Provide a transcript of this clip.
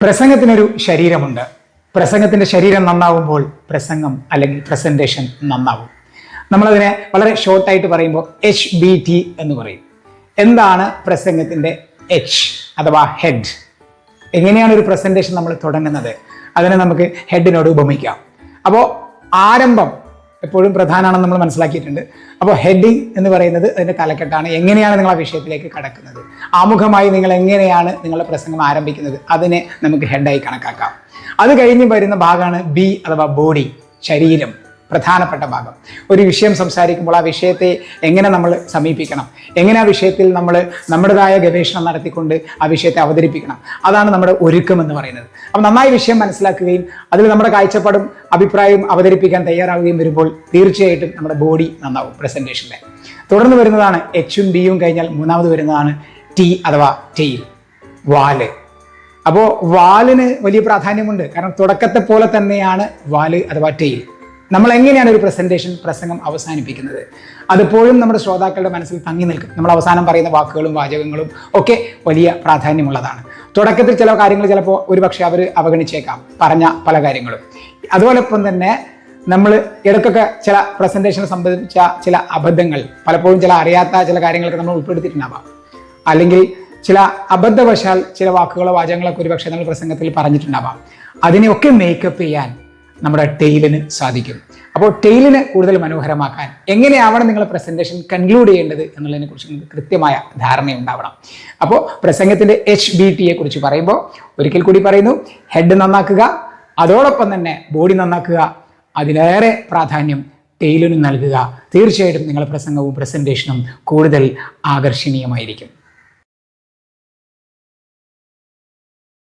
പ്രസംഗത്തിനൊരു ശരീരമുണ്ട്. പ്രസംഗത്തിന്റെ ശരീരം നന്നാവുമ്പോൾ പ്രസംഗം അല്ലെങ്കിൽ പ്രസന്റേഷൻ നന്നാവും. നമ്മളതിനെ വളരെ ഷോർട്ടായിട്ട് പറയുമ്പോൾ HBT എന്ന് പറയും. എന്താണ് പ്രസംഗത്തിന്റെ H അഥവാ ഹെഡ്? എങ്ങനെയാണ് ഒരു പ്രസന്റേഷൻ നമ്മൾ തുടങ്ങുന്നത്? അതിനെ നമുക്ക് ഹെഡിനോട് ഉപമിക്കാം. അപ്പോൾ ആരംഭം എപ്പോഴും പ്രധാനമാണെന്ന് നമ്മൾ മനസ്സിലാക്കിയിട്ടുണ്ട്. അപ്പോൾ ഹെഡിങ് എന്ന് പറയുന്നത് അതിൻ്റെ തലക്കെട്ടാണ്. എങ്ങനെയാണ് നിങ്ങൾ ആ വിഷയത്തിലേക്ക് കടക്കുന്നത്, ആമുഖമായി നിങ്ങൾ എങ്ങനെയാണ് നിങ്ങളുടെ പ്രസംഗം ആരംഭിക്കുന്നത്, അതിനെ നമുക്ക് ഹെഡായി കണക്കാക്കാം. അത് കഴിഞ്ഞ് വരുന്ന ഭാഗമാണ് B അഥവാ ബോഡി, ശരീരം, പ്രധാനപ്പെട്ട ഭാഗം. ഒരു വിഷയം സംസാരിക്കുമ്പോൾ ആ വിഷയത്തെ എങ്ങനെ നമ്മൾ സമീപിക്കണം, എങ്ങനെ ആ വിഷയത്തിൽ നമ്മൾ നമ്മുടേതായ ഗവേഷണം നടത്തിക്കൊണ്ട് ആ വിഷയത്തെ അവതരിപ്പിക്കണം, അതാണ് നമ്മുടെ ഒരുക്കം എന്ന് പറയുന്നത്. അപ്പം നന്നായി വിഷയം മനസ്സിലാക്കുകയും അതിൽ നമ്മുടെ കാഴ്ചപ്പാടും അഭിപ്രായവും അവതരിപ്പിക്കാൻ തയ്യാറാവുകയും വരുമ്പോൾ തീർച്ചയായിട്ടും നമ്മുടെ ബോഡി നന്നാവും പ്രസന്റേഷനിലെ. തുടർന്ന് വരുന്നതാണ് H-ഉം B-യും കഴിഞ്ഞാൽ മൂന്നാമത് വരുന്നതാണ് T അഥവാ ടെയിൽ, വാല്. അപ്പോൾ വാലിന് വലിയ പ്രാധാന്യമുണ്ട്. കാരണം തുടക്കത്തെ പോലെ തന്നെയാണ് വാല് അഥവാ ടെയിൽ. നമ്മൾ എങ്ങനെയാണ് ഒരു പ്രസംഗം അവസാനിപ്പിക്കുന്നത്, അതെപ്പോഴും നമ്മുടെ ശ്രോതാക്കളുടെ മനസ്സിൽ തങ്ങി നിൽക്കും. നമ്മൾ അവസാനം പറയുന്ന വാക്കുകളും വാചകങ്ങളും ഒക്കെ വലിയ പ്രാധാന്യമുള്ളതാണ്. തുടക്കത്തിൽ ചില കാര്യങ്ങൾ ചിലപ്പോൾ ഒരുപക്ഷെ അവർ അവഗണിച്ചേക്കാം, പറഞ്ഞ പല കാര്യങ്ങളും. അതുപോലൊപ്പം തന്നെ നമ്മൾ ഇടയ്ക്കൊക്കെ ചില പ്രസന്റേഷനെ സംബന്ധിച്ച ചില അബദ്ധങ്ങൾ, പലപ്പോഴും ചില അറിയാത്ത ചില കാര്യങ്ങളൊക്കെ നമ്മൾ ഉൾപ്പെടുത്തിയിട്ടുണ്ടാവാം. അല്ലെങ്കിൽ ചില അബദ്ധവശാൽ ചില വാക്കുകളോ വാചകങ്ങളൊക്കെ ഒരുപക്ഷെ നമ്മൾ പ്രസംഗത്തിൽ പറഞ്ഞിട്ടുണ്ടാവാം. അതിനെയൊക്കെ മേക്കപ്പ് ചെയ്യാൻ നമ്മുടെ ടെയിലിന് സാധിക്കും. അപ്പോൾ ടെയിലിനെ കൂടുതൽ മനോഹരമാക്കാൻ എങ്ങനെയാവണം നിങ്ങൾ പ്രസന്റേഷൻ കൺക്ലൂഡ് ചെയ്യേണ്ടത് എന്നുള്ളതിനെ കുറിച്ച് നിങ്ങൾക്ക് കൃത്യമായ ധാരണയുണ്ടാവണം. അപ്പോൾ പ്രസംഗത്തിന്റെ HBTയെ കുറിച്ച് പറയുമ്പോൾ ഒരിക്കൽ കൂടി പറയുന്നു, ഹെഡ് നന്നാക്കുക, അതോടൊപ്പം തന്നെ ബോഡി നന്നാക്കുക, അതിലേറെ പ്രാധാന്യം ടെയിലിന് നൽകുക. തീർച്ചയായിട്ടും നിങ്ങളുടെ പ്രസംഗവും പ്രസന്റേഷനും കൂടുതൽ ആകർഷണീയമായിരിക്കും.